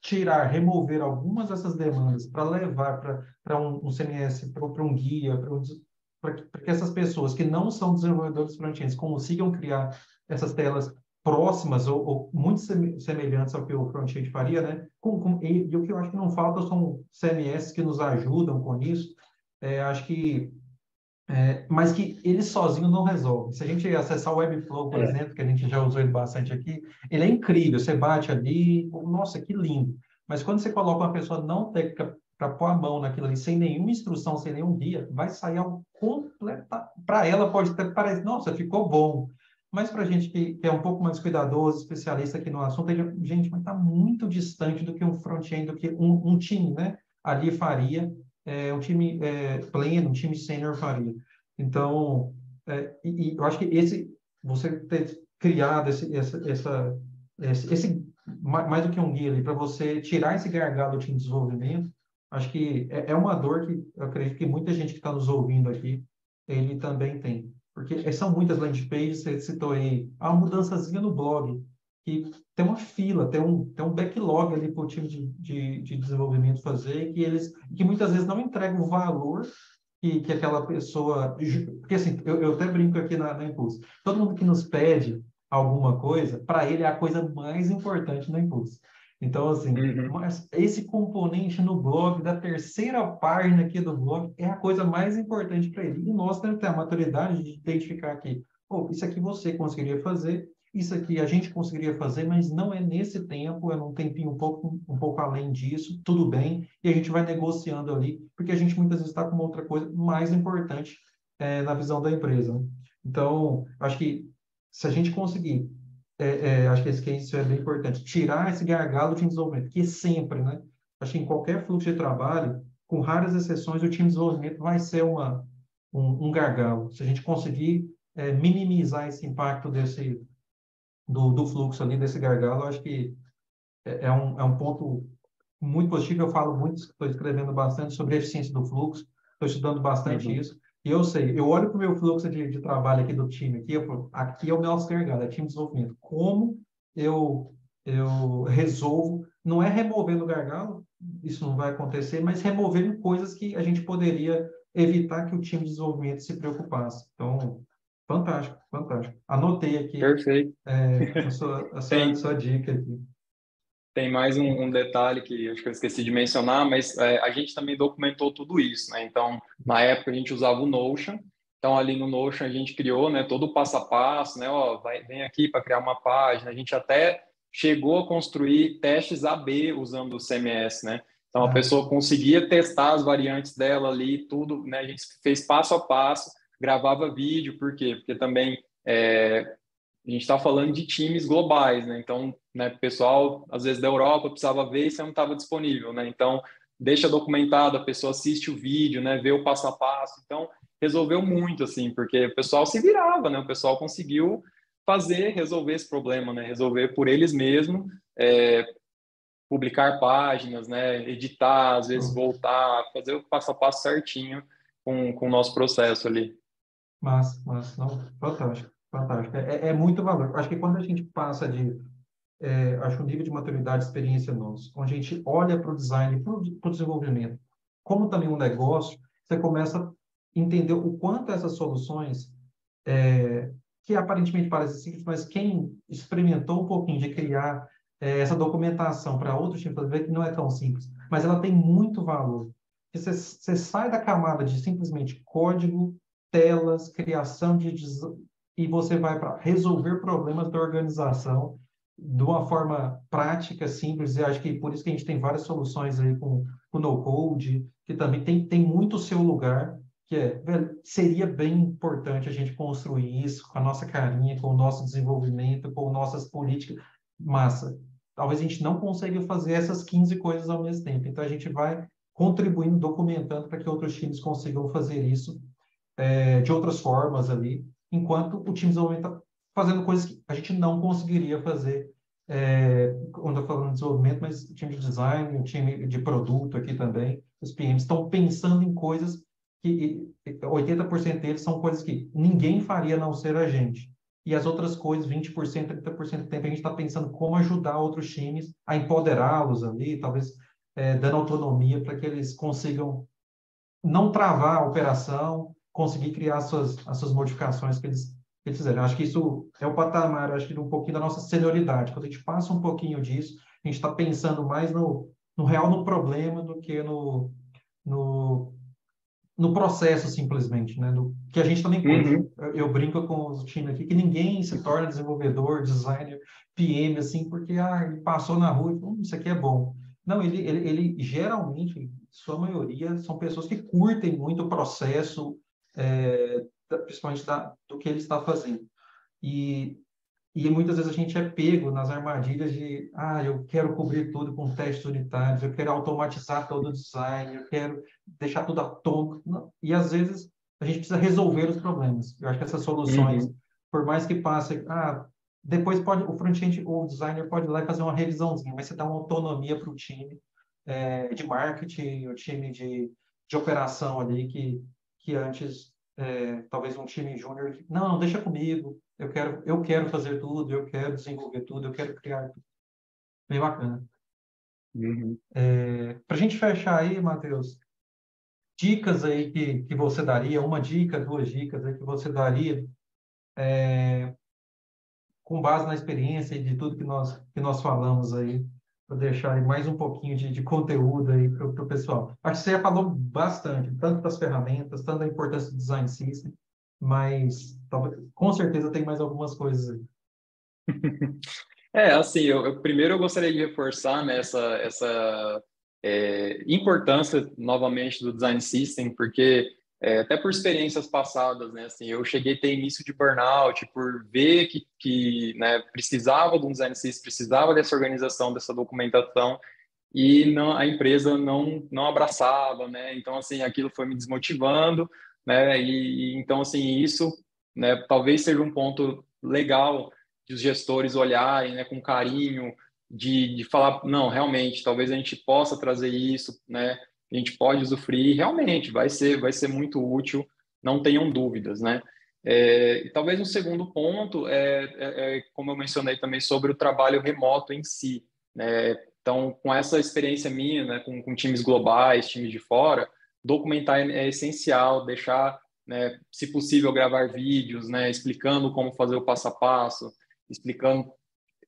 tirar, remover algumas dessas demandas para levar para um CMS, para um guia, para que essas pessoas que não são desenvolvedores front-ends consigam criar essas telas próximas ou muito semelhantes ao que o front-end faria, né? E o que eu acho que não falta são CMS que nos ajudam com isso. Acho que mas que ele sozinho não resolve. Se a gente acessar o Webflow, por exemplo, que a gente já usou ele bastante aqui, ele é incrível. Você bate ali, nossa, que lindo. Mas quando você coloca uma pessoa não técnica para pôr a mão naquilo ali, sem nenhuma instrução, sem nenhum guia, vai sair algo completa. Para ela pode até parecer, nossa, ficou bom. Mas para a gente que é um pouco mais cuidadoso, especialista aqui no assunto, gente, mas está muito distante do que um front-end, do que um time, né? Ali faria, um time pleno, um time sênior faria. Então, e eu acho que você ter criado mais do que um guia ali, para você tirar esse gargalo de desenvolvimento, acho que é uma dor que eu acredito que muita gente que está nos ouvindo aqui, ele também tem. Porque são muitas landing pages, você citou aí, há uma mudançazinha no blog, que tem uma fila, tem um backlog ali para o time de desenvolvimento fazer, que muitas vezes não entrega o valor que aquela pessoa. Porque assim, eu até brinco aqui na Impulso. Todo mundo que nos pede alguma coisa, para ele é a coisa mais importante no Impulso. Então, assim, Uhum. mas esse componente no blog, da terceira página aqui do blog, é a coisa mais importante para ele. E nós temos que ter a maturidade de identificar aqui, oh, isso aqui você conseguiria fazer, isso aqui a gente conseguiria fazer, mas não é nesse tempo, é num tempinho um pouco além disso, tudo bem, e a gente vai negociando ali, porque a gente muitas vezes está com uma outra coisa mais importante na visão da empresa, né? Então, acho que se a gente conseguir, acho que esse case é bem importante, tirar esse gargalo de desenvolvimento, que sempre, né? Acho que em qualquer fluxo de trabalho, com raras exceções, o time de desenvolvimento vai ser um gargalo. Se a gente conseguir minimizar esse impacto do fluxo ali, desse gargalo, acho que é um ponto muito positivo. Eu falo muito, estou escrevendo bastante sobre a eficiência do fluxo, estou estudando bastante Uhum. isso. E eu sei, eu olho para o meu fluxo de trabalho aqui do time, eu falo, aqui é o meu gargalo, é time de desenvolvimento. Como eu resolvo, não é removendo o gargalo, isso não vai acontecer, mas removendo coisas que a gente poderia evitar que o time de desenvolvimento se preocupasse. Então, fantástico, fantástico. Anotei aqui Perfeito. Tem, a sua dica aqui. tem mais um detalhe que acho que eu esqueci de mencionar, mas a gente também documentou tudo isso, né? Então, na época a gente usava o Notion. Então, ali no Notion a gente criou, né, todo o passo a passo, né? Ó, vem aqui para criar uma página. A gente até chegou a construir testes AB usando o CMS, né? Então, a Ah, pessoa conseguia testar as variantes dela ali, tudo, né? A gente fez passo a passo, gravava vídeo, por quê? Porque também a gente está falando de times globais, né? Então, né, o pessoal, às vezes, da Europa precisava ver e você não estava disponível, né? Então, deixa documentado, a pessoa assiste o vídeo, né? Vê o passo a passo. Então, resolveu muito, assim, porque o pessoal se virava, né? O pessoal conseguiu resolver esse problema, né? Resolver por eles mesmos, publicar páginas, né? Editar, às vezes Show. voltar, fazer o passo a passo certinho com o nosso processo ali. Mas, não, fantástico, fantástico. É muito valor. Acho que quando a gente passa acho que o nível de maturidade e experiência nosso, quando a gente olha para o design, para o desenvolvimento, como também um negócio, você começa a entender o quanto essas soluções, que aparentemente parecem simples, mas quem experimentou um pouquinho de criar essa documentação para outros tipos, vê que não é tão simples, mas ela tem muito valor. Você sai da camada de simplesmente código, telas, criação e você vai para resolver problemas da organização de uma forma prática, simples, e acho que por isso que a gente tem várias soluções aí com no-code, que também tem muito o seu lugar, que velho, seria bem importante a gente construir isso com a nossa carinha, com o nosso desenvolvimento, com nossas políticas. Massa. Talvez a gente não consiga fazer essas 15 coisas ao mesmo tempo. Então, a gente vai contribuindo, documentando para que outros times consigam fazer isso de outras formas ali, enquanto o time de desenvolvimento está fazendo coisas que a gente não conseguiria fazer quando eu falo de desenvolvimento, mas o time de design, o time de produto aqui também, os PMs estão pensando em coisas que 80% deles são coisas que ninguém faria a não ser a gente. E as outras coisas, 20%, 30% do tempo, a gente está pensando como ajudar outros times a empoderá-los ali, talvez dando autonomia para que eles consigam não travar a operação, conseguir criar as suas modificações que eles fizeram. Acho que isso é o patamar, acho que um pouquinho da nossa senioridade. Quando a gente passa um pouquinho disso, a gente está pensando mais no real, no problema, do que no, no processo, simplesmente, né? Que a gente também curte. Uhum. Eu brinco com os times aqui que ninguém se torna desenvolvedor, designer, PM, assim, porque ele passou na rua e falou, isso aqui é bom. Não, ele geralmente, sua maioria, são pessoas que curtem muito o processo, principalmente do que ele está fazendo. E e muitas vezes a gente é pego nas armadilhas de, eu quero cobrir tudo com testes unitários, eu quero automatizar todo o design, eu quero deixar tudo atômico. E às vezes a gente precisa resolver os problemas. Eu acho que essas soluções, Uhum. por mais que passe, depois pode o front-end, o designer pode ir lá e fazer uma revisãozinha, mas você dá uma autonomia para o time de marketing, o time de operação ali, que antes, talvez um time júnior, não, não, deixa comigo, eu quero fazer tudo, eu quero desenvolver tudo, eu quero criar tudo. Bem bacana. Uhum. Para a gente fechar aí, Matheus, dicas aí que você daria, uma dica, duas dicas aí que você daria, com base na experiência e de tudo que nós falamos aí, para deixar aí mais um pouquinho de conteúdo aí para o pessoal. Acho que você já falou bastante, tanto das ferramentas, tanto da importância do design system, mas com certeza tem mais algumas coisas aí. Assim, primeiro eu gostaria de reforçar, né, essa importância novamente do design system, porque até por experiências passadas, né, assim, eu cheguei a ter início de burnout por ver que né, precisava de um design system, precisava dessa organização, dessa documentação, e a empresa não abraçava, né, então assim, aquilo foi me desmotivando, né, e então assim, isso, né, talvez seja um ponto legal de os gestores olharem, né, com carinho, de falar, não, realmente, talvez a gente possa trazer isso, né, a gente pode usufruir, realmente, vai ser muito útil, não tenham dúvidas, né. E talvez um segundo ponto como eu mencionei também, sobre o trabalho remoto em si, né. Então, com essa experiência minha, né, com times globais, times de fora, documentar é essencial, deixar, né, se possível, gravar vídeos, né, explicando como fazer o passo a passo, explicando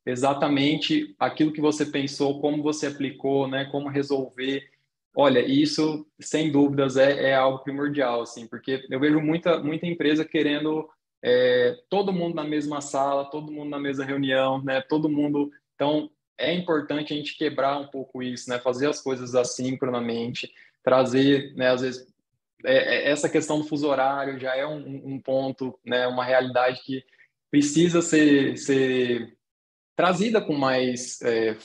exatamente aquilo que você pensou, como você aplicou, né, como resolver. Olha, isso, sem dúvidas, é algo primordial, assim, porque eu vejo muita empresa querendo todo mundo na mesma sala, todo mundo na mesma reunião, né, todo mundo. Então, é importante a gente quebrar um pouco isso, né, fazer as coisas assincronamente, trazer, né, às vezes, essa questão do fuso horário já é um ponto, né, uma realidade que precisa ser trazida com mais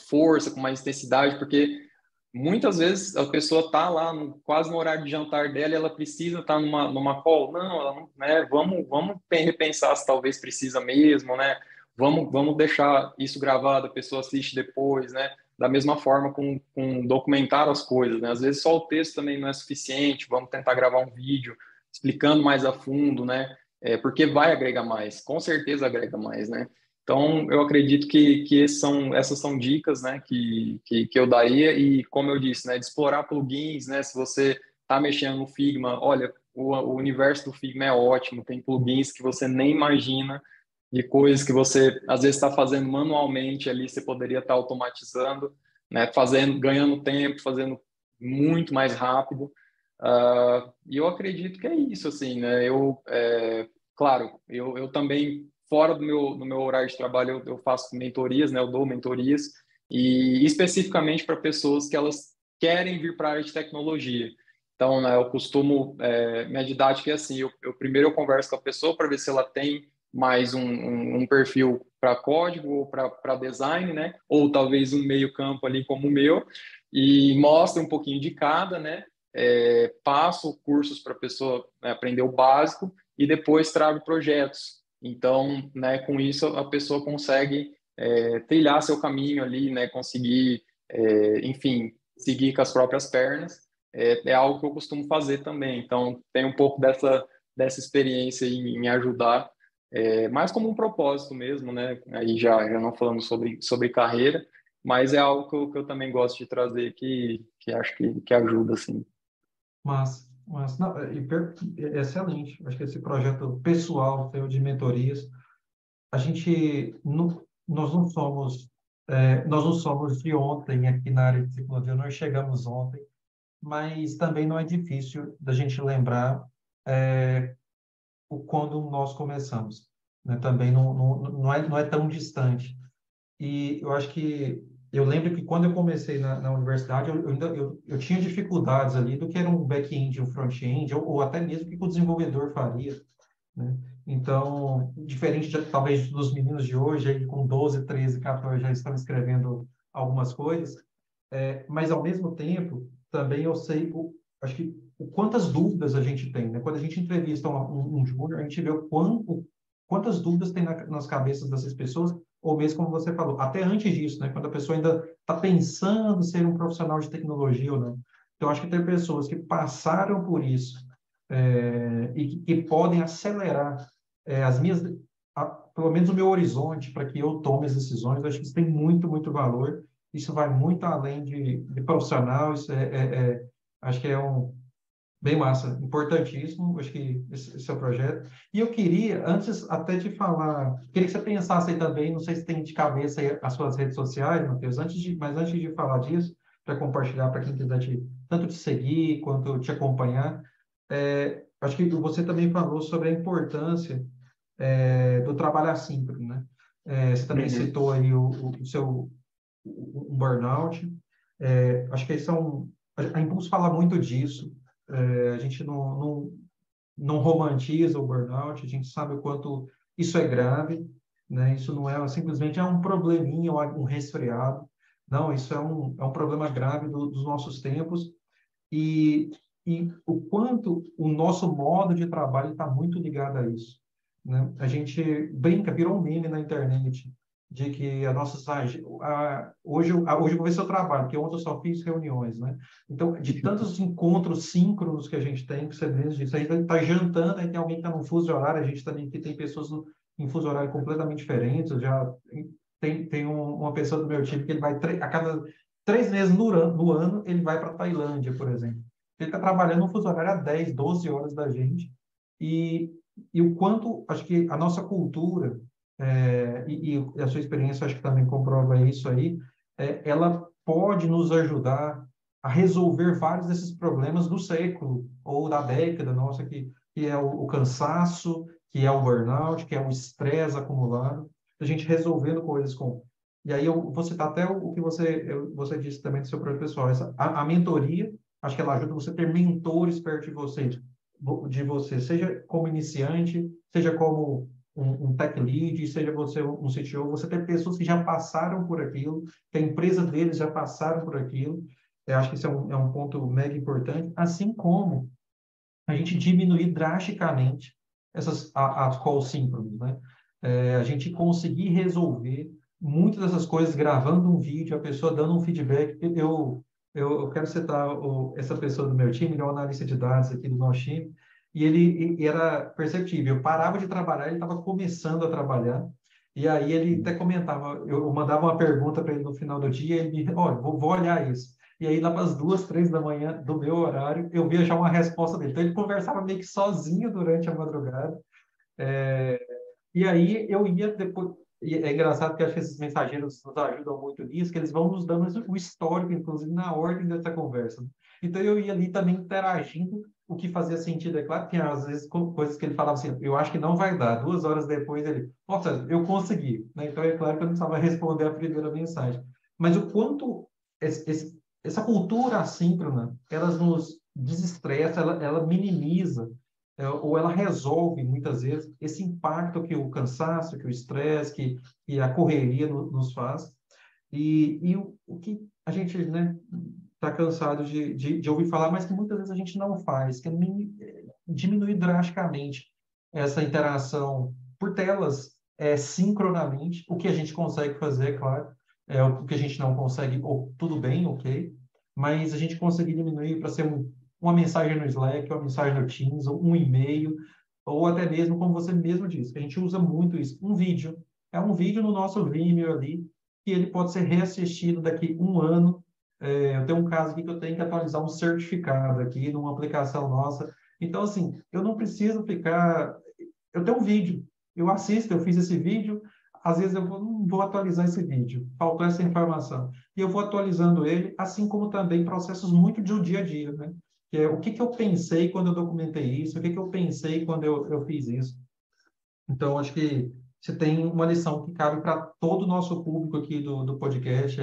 força, com mais intensidade, porque muitas vezes a pessoa está lá quase no horário de jantar dela e ela precisa estar numa call. Não, ela não, né? Vamos repensar se talvez precisa mesmo, né? Vamos deixar isso gravado, a pessoa assiste depois, né? Da mesma forma com documentar as coisas, né? Às vezes só o texto também não é suficiente, vamos tentar gravar um vídeo explicando mais a fundo, né? Porque vai agregar mais, com certeza agrega mais, né? Então, eu acredito que essas são dicas, né, que eu daria e, como eu disse, né, de explorar plugins, né, se você está mexendo no Figma, olha, o universo do Figma é ótimo, tem plugins que você nem imagina, de coisas que você, às vezes, está fazendo manualmente ali, você poderia estar automatizando, né, ganhando tempo, fazendo muito mais rápido. E eu acredito que é isso, assim, né, claro, eu também fora do meu horário de trabalho, eu faço mentorias, né? Eu dou mentorias, e especificamente para pessoas que elas querem vir para a área de tecnologia. Então, né, eu costumo, minha didática é assim, primeiro eu converso com a pessoa para ver se ela tem mais um perfil para código ou para design, né? Ou talvez um meio campo ali como o meu, e mostro um pouquinho de cada, né? Passo cursos para a pessoa, né, aprender o básico e depois trago projetos. Então, né, com isso a pessoa consegue trilhar seu caminho ali, né, conseguir, enfim, seguir com as próprias pernas. É algo que eu costumo fazer também. Então, tem um pouco dessa experiência em ajudar, mais como um propósito mesmo, né? Aí já não falando sobre carreira, mas é algo que eu também gosto de trazer que acho que ajuda, assim. Mas não, é excelente. Acho que esse projeto pessoal teu de mentorias, a gente não, nós não somos de ontem aqui na área de psicologia, nós chegamos ontem, mas também não é difícil da gente lembrar quando nós começamos, né? Também não é tão distante. E eu acho que eu lembro que quando eu comecei na universidade, eu tinha dificuldades ali do que era um back-end, um front-end, ou até mesmo o que o desenvolvedor faria, né? Então, diferente talvez dos meninos de hoje, aí com 12, 13, 14 já estão escrevendo algumas coisas, mas ao mesmo tempo, também eu sei, acho que quantas dúvidas a gente tem, né? Quando a gente entrevista um júnior, a gente vê quantas dúvidas tem nas cabeças dessas pessoas, ou mesmo como você falou, até antes disso, né? Quando a pessoa ainda está pensando em ser um profissional de tecnologia ou não. Então, acho que tem pessoas que passaram por isso e que podem acelerar as minhas, pelo menos o meu horizonte para que eu tome as decisões. Eu acho que isso tem muito, muito valor. Isso vai muito além de profissional. Isso acho que é bem massa, importantíssimo. Acho que esse é o projeto. E eu queria, antes até de falar, queria que você pensasse aí também. Não sei se tem de cabeça aí as suas redes sociais, Matheus. Mas antes de falar disso, para compartilhar para quem quiser tanto te seguir quanto te acompanhar, acho que você também falou sobre a importância do trabalho assíncrono, né? Você também Uhum. citou aí o seu um burnout. Acho que esse a Impulso fala muito disso. A gente não romantiza o burnout, a gente sabe o quanto isso é grave, né? Isso não é simplesmente um probleminha ou um resfriado. Não, isso é um problema grave dos nossos tempos e, e o quanto o nosso modo de trabalho está muito ligado a isso, né? A gente brinca, virou um meme na internet, de que hoje eu vou ver seu trabalho, porque ontem eu só fiz reuniões, né? Então, de tantos encontros síncronos que a gente tem, que você mesmo disse, a gente está jantando, aí tem alguém que está num fuso horário, a gente também que tem pessoas em fuso horário completamente diferentes, já tem uma pessoa do meu time que ele vai a cada 3 meses no ano, ele vai para a Tailândia, por exemplo. Ele está trabalhando no fuso horário a 10, 12 horas da gente. E, e o quanto, acho que a nossa cultura, e a sua experiência, acho que também comprova isso aí, ela pode nos ajudar a resolver vários desses problemas do século ou da década nossa, que é o cansaço, que é o burnout, que é o estresse acumulado, a gente resolvendo coisas com e aí eu vou citar até o que você disse também do seu projeto pessoal. A mentoria, acho que ela ajuda você a ter mentores perto de você, seja como iniciante, seja como um tech lead, seja você um CTO, você ter pessoas que já passaram por aquilo, que a empresa deles já passaram por aquilo, Eu acho que isso é um ponto mega importante, assim como a gente diminuir drasticamente as calls síncronas, né? A gente conseguir resolver muitas dessas coisas gravando um vídeo, a pessoa dando um feedback. Eu quero citar essa pessoa do meu time, ele é um analista de dados aqui do nosso time, e ele era perceptível. Eu parava de trabalhar, ele estava começando a trabalhar, e aí ele até comentava, eu mandava uma pergunta para ele no final do dia, ele me, olha, vou olhar isso. E aí, lá para as 2, 3 da manhã do meu horário, eu via já uma resposta dele. Então, ele conversava meio que sozinho durante a madrugada. É, e aí, eu ia depois. E é engraçado que acho que esses mensageiros nos ajudam muito nisso, que eles vão nos dando o histórico, inclusive, na ordem dessa conversa. Então, eu ia ali também interagindo, o que fazia sentido. É claro que às vezes coisas que ele falava assim, eu acho que não vai dar. 2 horas depois, ele, nossa, eu consegui. Né? Então, é claro que eu não precisava responder a primeira mensagem. Mas o quanto essa cultura assíncrona, ela nos desestressa, ela minimiza, ou ela resolve, muitas vezes, esse impacto que o cansaço, que o estresse, que a correria nos faz. E o que a gente, né, está cansado de ouvir falar, mas que muitas vezes a gente não faz, que é diminuir drasticamente essa interação por telas, sincronamente. O que a gente consegue fazer, é claro, o que a gente não consegue, ou tudo bem, ok, mas a gente conseguir diminuir para ser uma mensagem no Slack, uma mensagem no Teams, ou um e-mail, ou até mesmo, como você mesmo disse, que a gente usa muito isso, um vídeo. É um vídeo no nosso Vimeo ali, que ele pode ser reassistido daqui um ano. Eu tenho um caso aqui que eu tenho que atualizar um certificado aqui numa aplicação nossa. Então, assim, eu não preciso ficar. Eu tenho um vídeo, eu assisto, eu fiz esse vídeo, às vezes não vou atualizar esse vídeo, faltou essa informação. E eu vou atualizando ele, assim como também processos muito do dia a dia, né? Que é o que eu pensei quando eu documentei isso, o que eu pensei quando eu fiz isso. Então, acho que você tem uma lição que cabe para todo o nosso público aqui do podcast,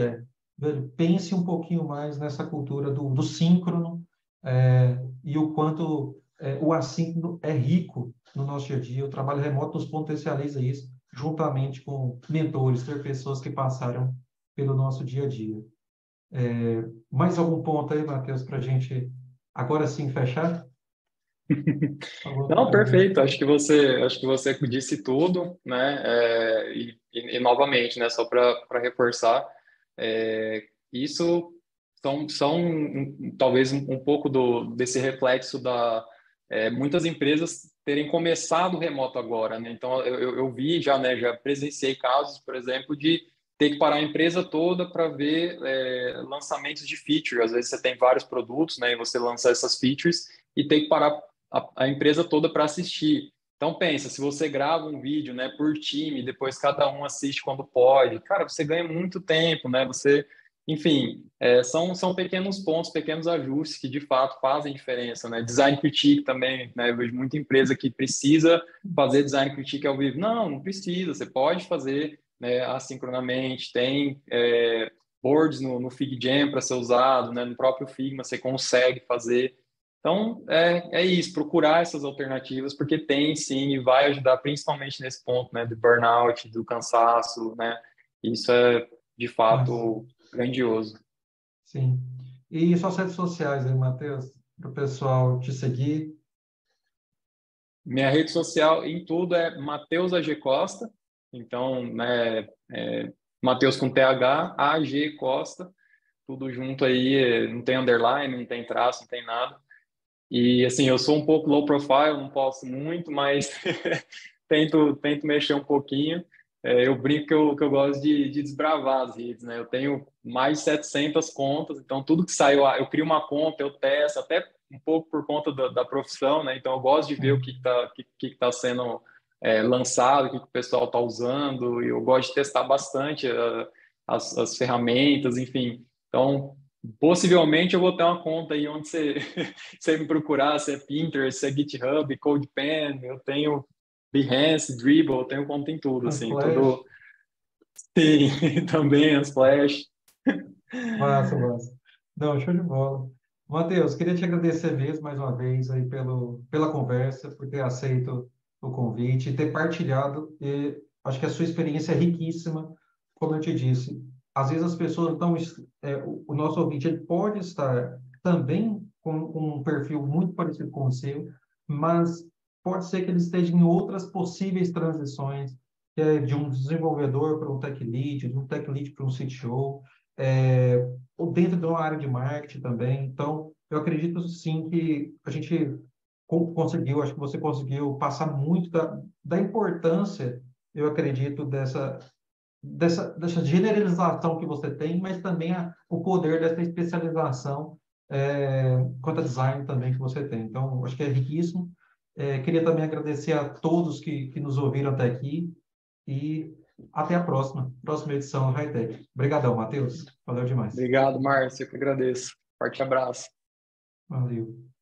velho, pense um pouquinho mais nessa cultura do síncrono, e o quanto o assíncrono é rico no nosso dia a dia. O trabalho remoto nos potencializa isso, juntamente com mentores, ter pessoas que passaram pelo nosso dia a dia. Mais algum ponto aí, Matheus, para a gente agora sim fechar? Alguma Não, contribuição? perfeito. Acho que você disse tudo, né? E novamente, né? Só para reforçar, isso são talvez um pouco desse reflexo da muitas empresas terem começado remoto agora, né? Então eu vi já, né? Já presenciei casos, por exemplo, de ter que parar a empresa toda para ver lançamentos de feature. Às vezes você tem vários produtos, né? E você lança essas features e tem que parar a empresa toda para assistir. Então pensa, se você grava um vídeo, né, por time, depois cada um assiste quando pode, cara, você ganha muito tempo, né? Você, enfim, são pequenos pontos, pequenos ajustes que de fato fazem diferença, né? Design critique também, né? Eu vejo muita empresa que precisa fazer design critique ao vivo. Não precisa, você pode fazer, né, assincronamente, tem boards no FigJam para ser usado, né? No próprio Figma você consegue fazer. Então, é isso, procurar essas alternativas, porque tem sim, e vai ajudar principalmente nesse ponto, né, do burnout, do cansaço, né? Isso é, de Mas, fato, grandioso. sim. E suas redes sociais aí, Matheus, para o pessoal te seguir. Minha rede social em tudo é Matheus AG Costa, então, né, Matheus com TH, AG Costa, tudo junto aí, não tem underline, não tem traço, não tem nada. E assim, eu sou um pouco low profile, não posto muito, mas tento mexer um pouquinho. Eu brinco que eu gosto de desbravar as redes, né? Eu tenho mais de 700 contas, então tudo que sai, eu crio uma conta, eu testo, até um pouco por conta da profissão, né? Então eu gosto de ver o que tá sendo lançado, o que o pessoal está usando, e eu gosto de testar bastante as ferramentas, enfim. Então, possivelmente eu vou ter uma conta aí onde você, você me procurar, se é Pinterest, se é GitHub, CodePen, eu tenho Behance, Dribbble, eu tenho conta em tudo, As assim, Flash. tudo. Sim, também as Flash. Massa, massa. Não, show de bola. Matheus, queria te agradecer mesmo mais uma vez aí pela conversa, por ter aceito o convite e ter partilhado. E acho que a sua experiência é riquíssima, como eu te disse. às vezes as pessoas estão, o nosso ouvinte ele pode estar também com um perfil muito parecido com o seu, mas pode ser que ele esteja em outras possíveis transições, de um desenvolvedor para um tech lead, de um tech lead para um CTO, ou dentro de uma área de marketing também. Então, eu acredito sim que a gente conseguiu, acho que você conseguiu passar muito da importância, eu acredito, dessa generalização que você tem, mas também o poder dessa especialização quanto a design também que você tem. Então, acho que é riquíssimo. Queria também agradecer a todos que nos ouviram até aqui e até a próxima edição do Hightech. Obrigadão, Matheus. Valeu demais. Obrigado, Márcio. Eu que agradeço. Forte abraço. Valeu.